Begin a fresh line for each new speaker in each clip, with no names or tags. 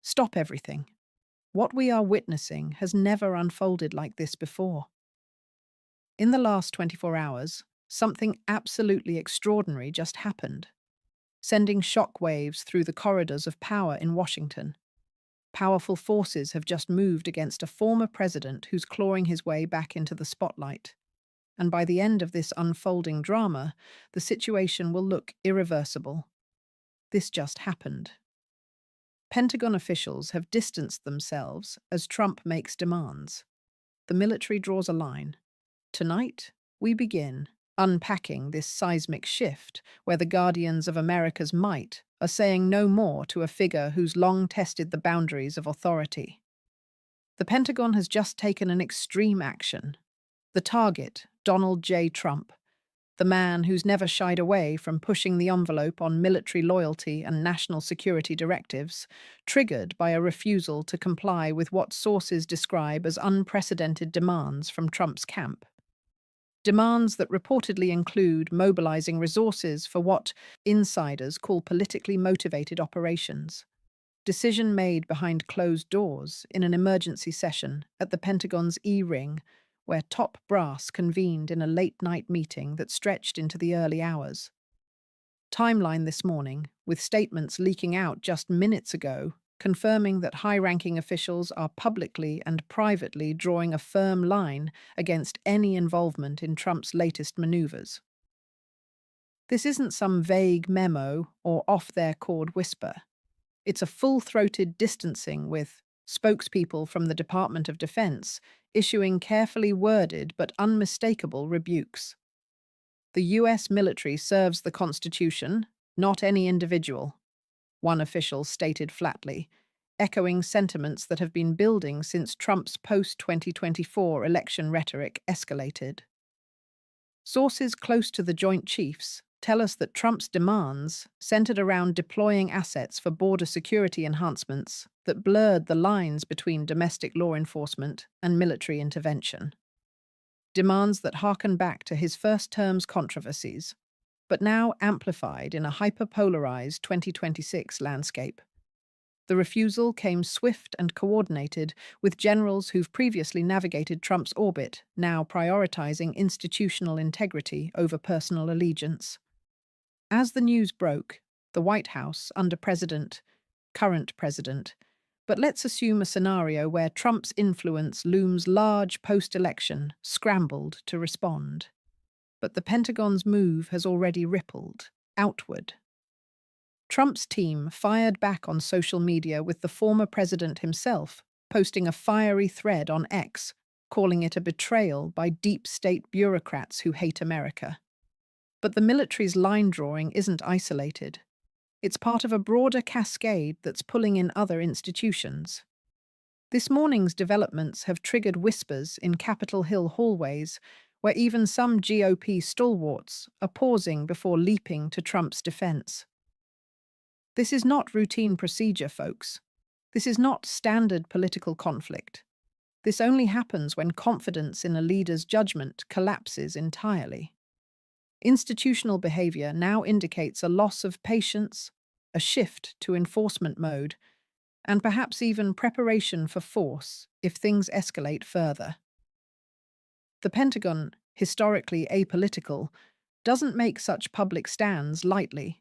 Stop everything. What we are witnessing has never unfolded like this before. In the last 24 hours, something absolutely extraordinary just happened, sending shockwaves through the corridors of power in Washington. Powerful forces have just moved against a former president who's clawing his way back into the spotlight. And by the end of this unfolding drama, the situation will look irreversible. This just happened. Pentagon officials have distanced themselves as Trump makes demands. The military draws a line. Tonight, we begin unpacking this seismic shift where the guardians of America's might are saying no more to a figure who's long tested the boundaries of authority. The Pentagon has just taken an extreme action. The target, Donald J. Trump, the man who's never shied away from pushing the envelope on military loyalty and national security directives, triggered by a refusal to comply with what sources describe as unprecedented demands from Trump's camp. Demands that reportedly include mobilizing resources for what insiders call politically motivated operations. Decision made behind closed doors in an emergency session at the Pentagon's E-Ring, where top brass convened in a late-night meeting that stretched into the early hours. Timeline this morning, with statements leaking out just minutes ago, confirming that high-ranking officials are publicly and privately drawing a firm line against any involvement in Trump's latest maneuvers. This isn't some vague memo or off-their-chord whisper. It's a full-throated distancing with spokespeople from the Department of Defense issuing carefully worded but unmistakable rebukes. The US military serves the Constitution, not any individual, one official stated flatly, echoing sentiments that have been building since Trump's post-2024 election rhetoric escalated. Sources close to the Joint Chiefs tell us that Trump's demands centered around deploying assets for border security enhancements that blurred the lines between domestic law enforcement and military intervention. Demands that harken back to his first term's controversies, but now amplified in a hyper-polarized 2026 landscape. The refusal came swift and coordinated, with generals who've previously navigated Trump's orbit now prioritizing institutional integrity over personal allegiance. As the news broke, the White House, under current president, but let's assume a scenario where Trump's influence looms large post-election, scrambled to respond. But the Pentagon's move has already rippled outward. Trump's team fired back on social media with the former president himself posting a fiery thread on X, calling it a betrayal by deep state bureaucrats who hate America. But the military's line drawing isn't isolated. It's part of a broader cascade that's pulling in other institutions. This morning's developments have triggered whispers in Capitol Hill hallways, where even some GOP stalwarts are pausing before leaping to Trump's defense. This is not routine procedure, folks. This is not standard political conflict. This only happens when confidence in a leader's judgment collapses entirely. Institutional behavior now indicates a loss of patience, a shift to enforcement mode, and perhaps even preparation for force if things escalate further. The Pentagon, historically apolitical, doesn't make such public stands lightly.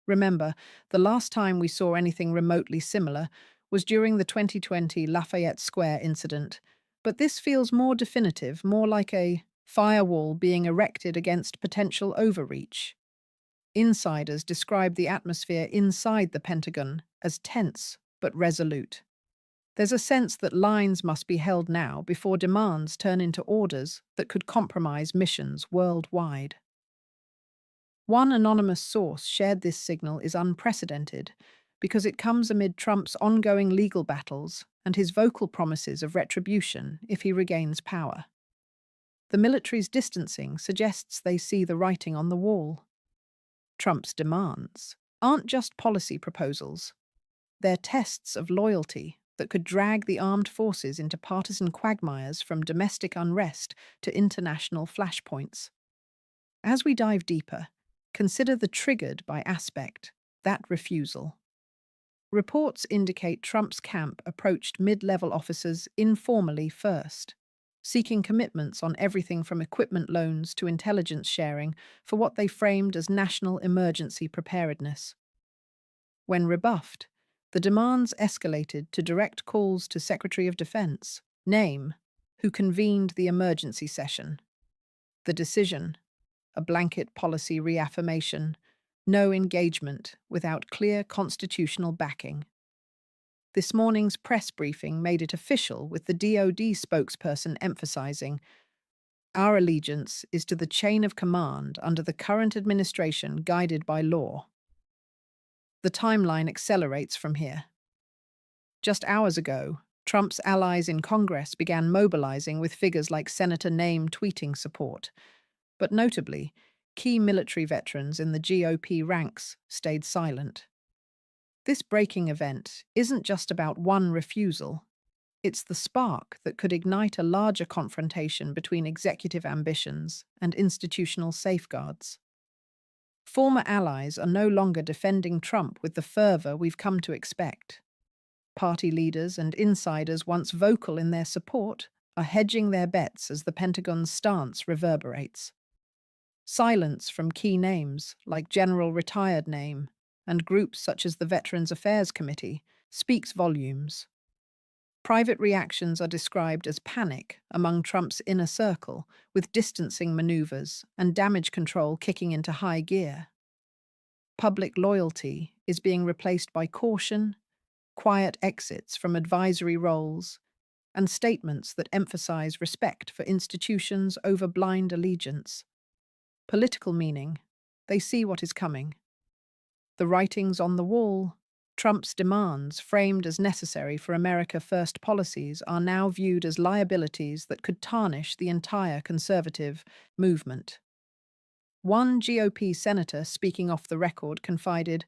Remember, the last time we saw anything remotely similar was during the 2020 Lafayette Square incident, but this feels more definitive, more like a firewall being erected against potential overreach. Insiders describe the atmosphere inside the Pentagon as tense but resolute. There's a sense that lines must be held now before demands turn into orders that could compromise missions worldwide. One anonymous source shared this signal is unprecedented because it comes amid Trump's ongoing legal battles and his vocal promises of retribution if he regains power. The military's distancing suggests they see the writing on the wall. Trump's demands aren't just policy proposals. They're tests of loyalty that could drag the armed forces into partisan quagmires from domestic unrest to international flashpoints. As we dive deeper, consider the triggered by aspect, that refusal. Reports indicate Trump's camp approached mid-level officers informally first, seeking commitments on everything from equipment loans to intelligence sharing for what they framed as national emergency preparedness. When rebuffed, the demands escalated to direct calls to Secretary of Defense, name, who convened the emergency session. The decision, a blanket policy reaffirmation, no engagement without clear constitutional backing. This morning's press briefing made it official, with the DoD spokesperson emphasizing, "Our allegiance is to the chain of command under the current administration guided by law." The timeline accelerates from here. Just hours ago, Trump's allies in Congress began mobilizing with figures like Senator Name tweeting support. But notably, key military veterans in the GOP ranks stayed silent. This breaking event isn't just about one refusal. It's the spark that could ignite a larger confrontation between executive ambitions and institutional safeguards. Former allies are no longer defending Trump with the fervor we've come to expect. Party leaders and insiders once vocal in their support are hedging their bets as the Pentagon's stance reverberates. Silence from key names like General Retired Name and groups such as the Veterans Affairs Committee speaks volumes. Private reactions are described as panic among Trump's inner circle, with distancing maneuvers and damage control kicking into high gear. Public loyalty is being replaced by caution, quiet exits from advisory roles, and statements that emphasize respect for institutions over blind allegiance. Political meaning, they see what is coming. The writings on the wall, Trump's demands, framed as necessary for America First policies, are now viewed as liabilities that could tarnish the entire conservative movement. One GOP senator, speaking off the record, confided,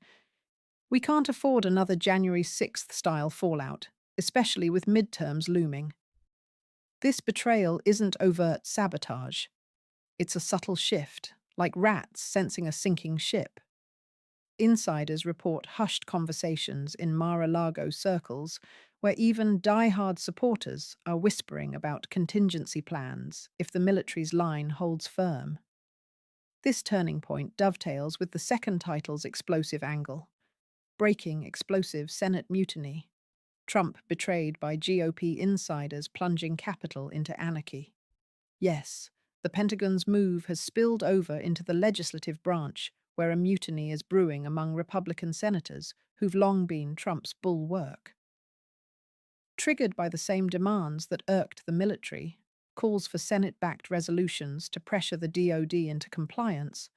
"We can't afford another January 6th-style fallout, especially with midterms looming." This betrayal isn't overt sabotage. It's a subtle shift, like rats sensing a sinking ship. Insiders report hushed conversations in Mar-a-Lago circles where even die-hard supporters are whispering about contingency plans if the military's line holds firm. This turning point dovetails with the second title's explosive angle: breaking explosive Senate mutiny. Trump betrayed by GOP insiders plunging Capitol into anarchy. Yes, the Pentagon's move has spilled over into the legislative branch, where a mutiny is brewing among Republican senators who've long been Trump's bulwark. Triggered by the same demands that irked the military, calls for Senate-backed resolutions to pressure the DoD into compliance,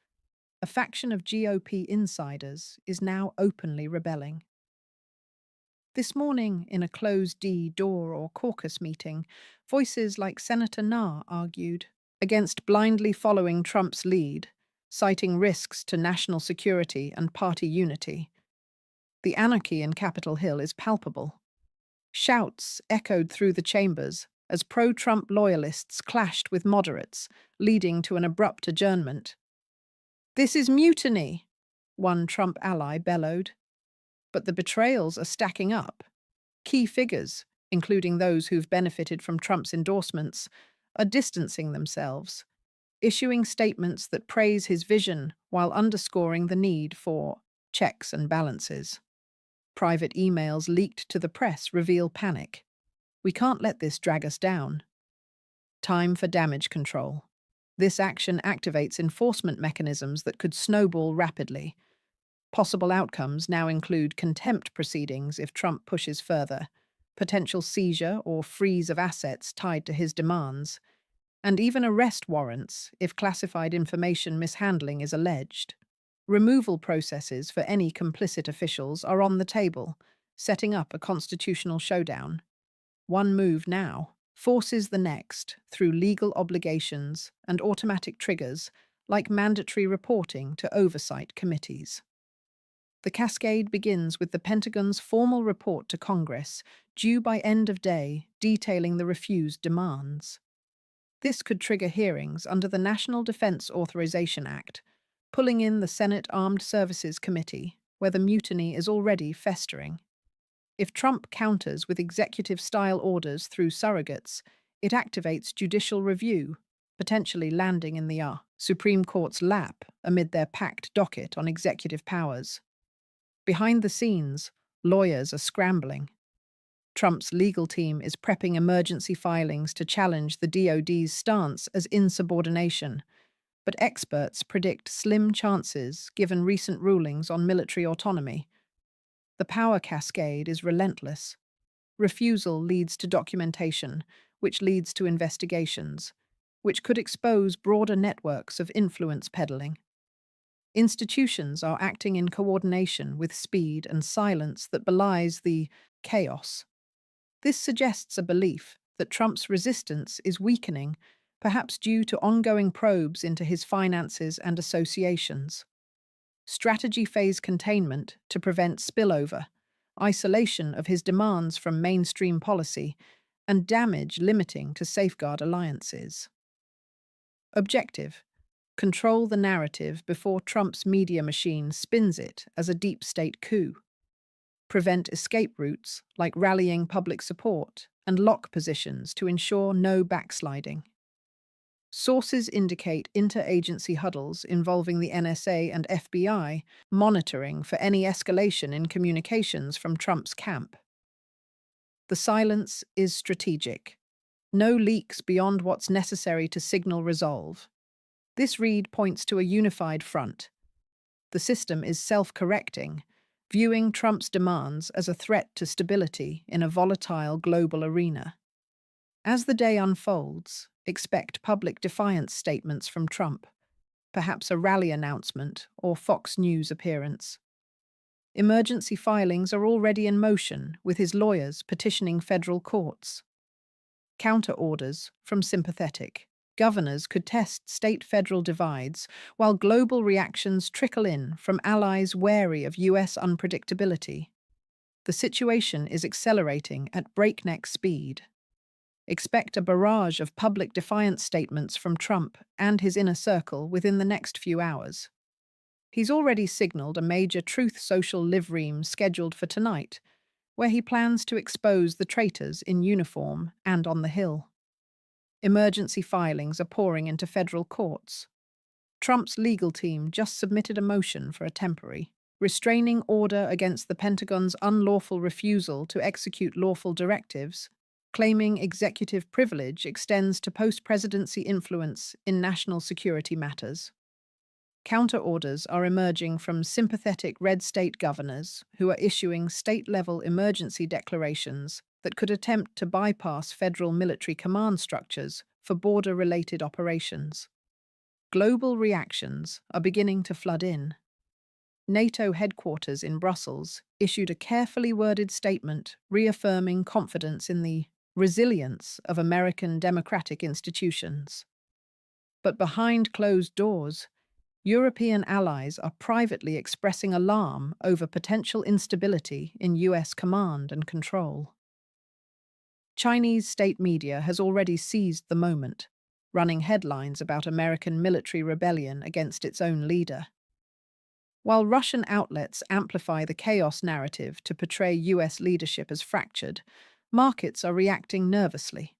a faction of GOP insiders is now openly rebelling. This morning, in a closed-D door or caucus meeting, voices like Senator Nah argued against blindly following Trump's lead, citing risks to national security and party unity. The anarchy in Capitol Hill is palpable. Shouts echoed through the chambers as pro-Trump loyalists clashed with moderates, leading to an abrupt adjournment. "This is mutiny," one Trump ally bellowed. But the betrayals are stacking up. Key figures, including those who've benefited from Trump's endorsements, are distancing themselves, issuing statements that praise his vision while underscoring the need for checks and balances. Private emails leaked to the press reveal panic. "We can't let this drag us down." Time for damage control. This action activates enforcement mechanisms that could snowball rapidly. Possible outcomes now include contempt proceedings if Trump pushes further, potential seizure or freeze of assets tied to his demands, and even arrest warrants if classified information mishandling is alleged. Removal processes for any complicit officials are on the table, setting up a constitutional showdown. One move now forces the next through legal obligations and automatic triggers like mandatory reporting to oversight committees. The cascade begins with the Pentagon's formal report to Congress, due by end of day, detailing the refused demands. This could trigger hearings under the National Defense Authorization Act, pulling in the Senate Armed Services Committee, where the mutiny is already festering. If Trump counters with executive-style orders through surrogates, it activates judicial review, potentially landing in the Supreme Court's lap amid their packed docket on executive powers. Behind the scenes, lawyers are scrambling. Trump's legal team is prepping emergency filings to challenge the DOD's stance as insubordination, but experts predict slim chances given recent rulings on military autonomy. The power cascade is relentless. Refusal leads to documentation, which leads to investigations, which could expose broader networks of influence peddling. Institutions are acting in coordination with speed and silence that belies the chaos. This suggests a belief that Trump's resistance is weakening, perhaps due to ongoing probes into his finances and associations. Strategy phase containment to prevent spillover, isolation of his demands from mainstream policy, and damage limiting to safeguard alliances. Objective: control the narrative before Trump's media machine spins it as a deep state coup. Prevent escape routes like rallying public support and lock positions to ensure no backsliding. Sources indicate interagency huddles involving the NSA and FBI monitoring for any escalation in communications from Trump's camp. The silence is strategic. No leaks beyond what's necessary to signal resolve. This read points to a unified front. The system is self-correcting, viewing Trump's demands as a threat to stability in a volatile global arena. As the day unfolds, expect public defiance statements from Trump, perhaps a rally announcement or Fox News appearance. Emergency filings are already in motion, with his lawyers petitioning federal courts. Counter orders from sympathetic governors could test state-federal divides, while global reactions trickle in from allies wary of U.S. unpredictability. The situation is accelerating at breakneck speed. Expect a barrage of public defiance statements from Trump and his inner circle within the next few hours. He's already signaled a major Truth Social live ream scheduled for tonight, where he plans to expose the traitors in uniform and on the Hill. Emergency filings are pouring into federal courts. Trump's legal team just submitted a motion for a temporary restraining order against the Pentagon's unlawful refusal to execute lawful directives, claiming executive privilege extends to post-presidency influence in national security matters. Counter-orders are emerging from sympathetic red state governors who are issuing state-level emergency declarations that could attempt to bypass federal military command structures for border-related operations. Global reactions are beginning to flood in. NATO headquarters in Brussels issued a carefully worded statement reaffirming confidence in the resilience of American democratic institutions. But behind closed doors, European allies are privately expressing alarm over potential instability in US command and control. Chinese state media has already seized the moment, running headlines about American military rebellion against its own leader. While Russian outlets amplify the chaos narrative to portray US leadership as fractured, markets are reacting nervously.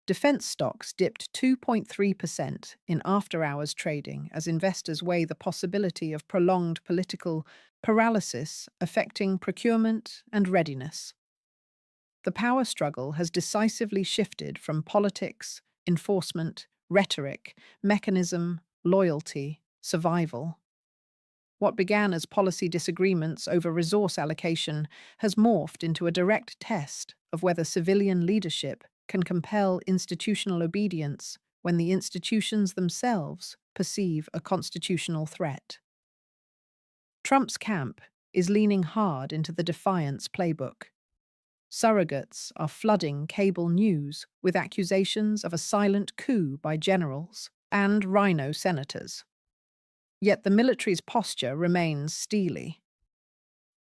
Defense stocks dipped 2.3% in after-hours trading as investors weigh the possibility of prolonged political paralysis affecting procurement and readiness. The power struggle has decisively shifted from politics, enforcement, rhetoric, mechanism, loyalty, survival. What began as policy disagreements over resource allocation has morphed into a direct test of whether civilian leadership can compel institutional obedience when the institutions themselves perceive a constitutional threat. Trump's camp is leaning hard into the defiance playbook. Surrogates are flooding cable news with accusations of a silent coup by generals and rhino senators. Yet the military's posture remains steely.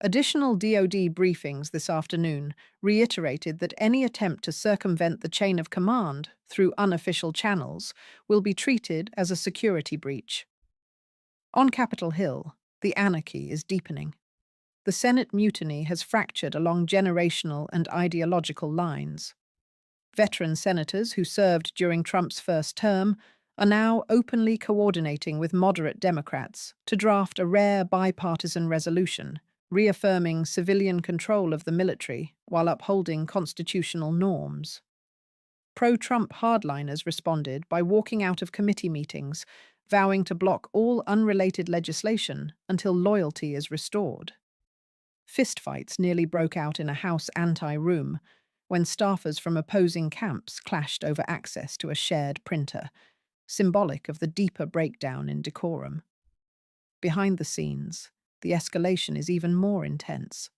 Additional DoD briefings this afternoon reiterated that any attempt to circumvent the chain of command through unofficial channels will be treated as a security breach. On Capitol Hill, the anarchy is deepening. The Senate mutiny has fractured along generational and ideological lines. Veteran senators who served during Trump's first term are now openly coordinating with moderate Democrats to draft a rare bipartisan resolution, reaffirming civilian control of the military while upholding constitutional norms. Pro-Trump hardliners responded by walking out of committee meetings, vowing to block all unrelated legislation until loyalty is restored. Fistfights nearly broke out in a House anti-room when staffers from opposing camps clashed over access to a shared printer, symbolic of the deeper breakdown in decorum. Behind the scenes, the escalation is even more intense.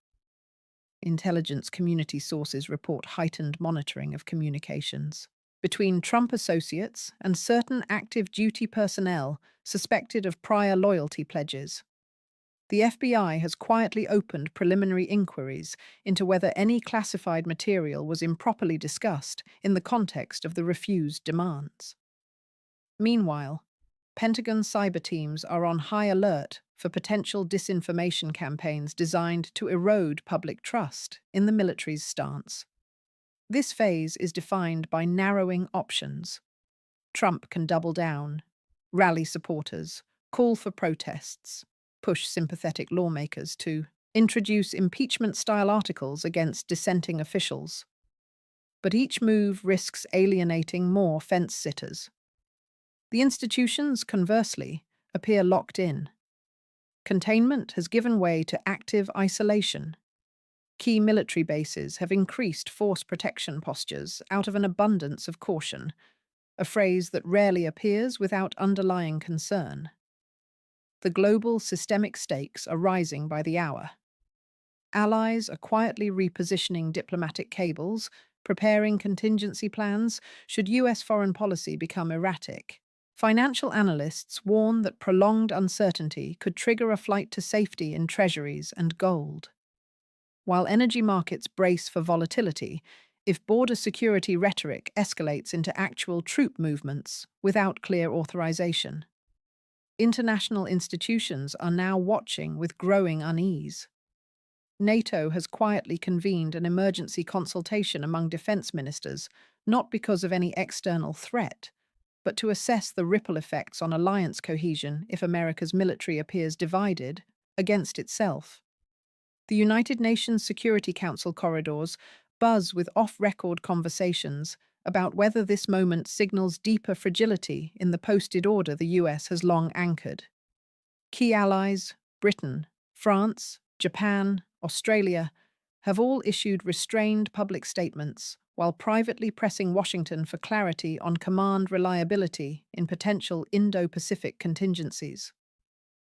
Intelligence community sources report heightened monitoring of communications between Trump associates and certain active duty personnel suspected of prior loyalty pledges. The FBI has quietly opened preliminary inquiries into whether any classified material was improperly discussed in the context of the refused demands. Meanwhile, Pentagon cyber teams are on high alert for potential disinformation campaigns designed to erode public trust in the military's stance. This phase is defined by narrowing options. Trump can double down, rally supporters, call for protests, push sympathetic lawmakers to introduce impeachment-style articles against dissenting officials. But each move risks alienating more fence-sitters. The institutions, conversely, appear locked in. Containment has given way to active isolation. Key military bases have increased force protection postures out of an abundance of caution, a phrase that rarely appears without underlying concern. The global systemic stakes are rising by the hour. Allies are quietly repositioning diplomatic cables, preparing contingency plans should US foreign policy become erratic. Financial analysts warn that prolonged uncertainty could trigger a flight to safety in treasuries and gold. While energy markets brace for volatility, if border security rhetoric escalates into actual troop movements without clear authorization. International institutions are now watching with growing unease. NATO has quietly convened an emergency consultation among defense ministers, not because of any external threat, but to assess the ripple effects on alliance cohesion if America's military appears divided against itself. The United Nations Security Council corridors buzz with off-record conversations about whether this moment signals deeper fragility in the posted order the US has long anchored. Key allies, Britain, France, Japan, Australia, have all issued restrained public statements while privately pressing Washington for clarity on command reliability in potential Indo-Pacific contingencies.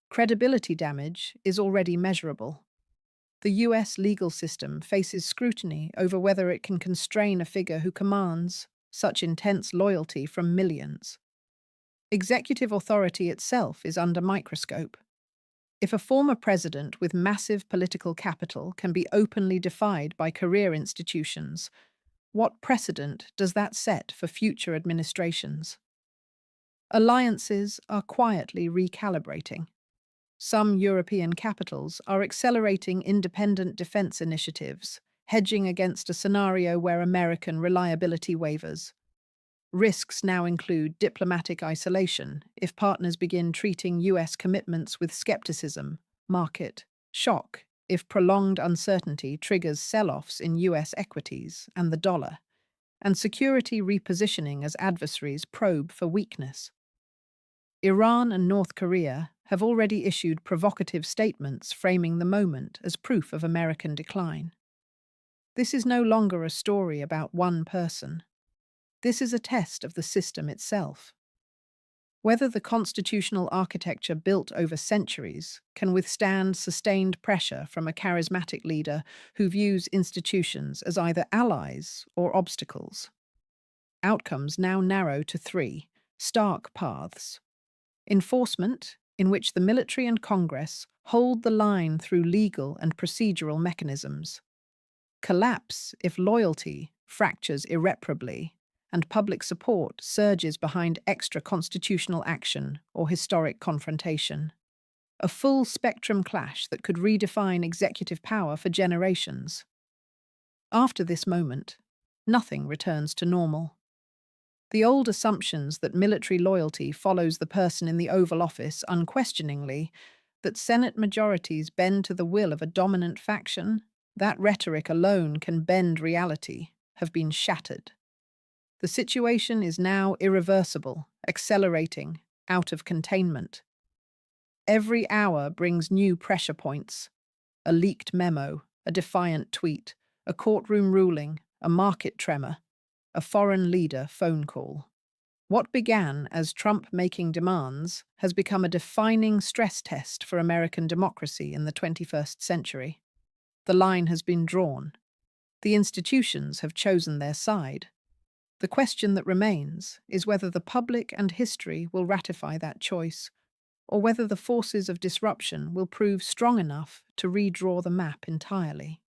Credibility damage is already measurable. The US legal system faces scrutiny over whether it can constrain a figure who commands such intense loyalty from millions. Executive authority itself is under microscope. If a former president with massive political capital can be openly defied by career institutions, what precedent does that set for future administrations? Alliances are quietly recalibrating. Some European capitals are accelerating independent defense initiatives, hedging against a scenario where American reliability wavers. Risks now include diplomatic isolation if partners begin treating US commitments with skepticism, market shock if prolonged uncertainty triggers sell-offs in US equities and the dollar, and security repositioning as adversaries probe for weakness. Iran and North Korea have already issued provocative statements framing the moment as proof of American decline. This is no longer a story about one person. This is a test of the system itself. Whether the constitutional architecture built over centuries can withstand sustained pressure from a charismatic leader who views institutions as either allies or obstacles. Outcomes now narrow to three stark paths. Enforcement, in which the military and Congress hold the line through legal and procedural mechanisms. Collapse if loyalty fractures irreparably, and public support surges behind extra-constitutional action or historic confrontation. a full spectrum clash that could redefine executive power for generations. After this moment, nothing returns to normal. The old assumptions that military loyalty follows the person in the Oval Office unquestioningly, that Senate majorities bend to the will of a dominant faction, that rhetoric alone can bend reality, have been shattered. The situation is now irreversible, accelerating, out of containment. Every hour brings new pressure points: a leaked memo, a defiant tweet, a courtroom ruling, a market tremor, a foreign leader phone call. What began as Trump making demands has become a defining stress test for American democracy in the 21st century. The line has been drawn. The institutions have chosen their side. The question that remains is whether the public and history will ratify that choice, or whether the forces of disruption will prove strong enough to redraw the map entirely.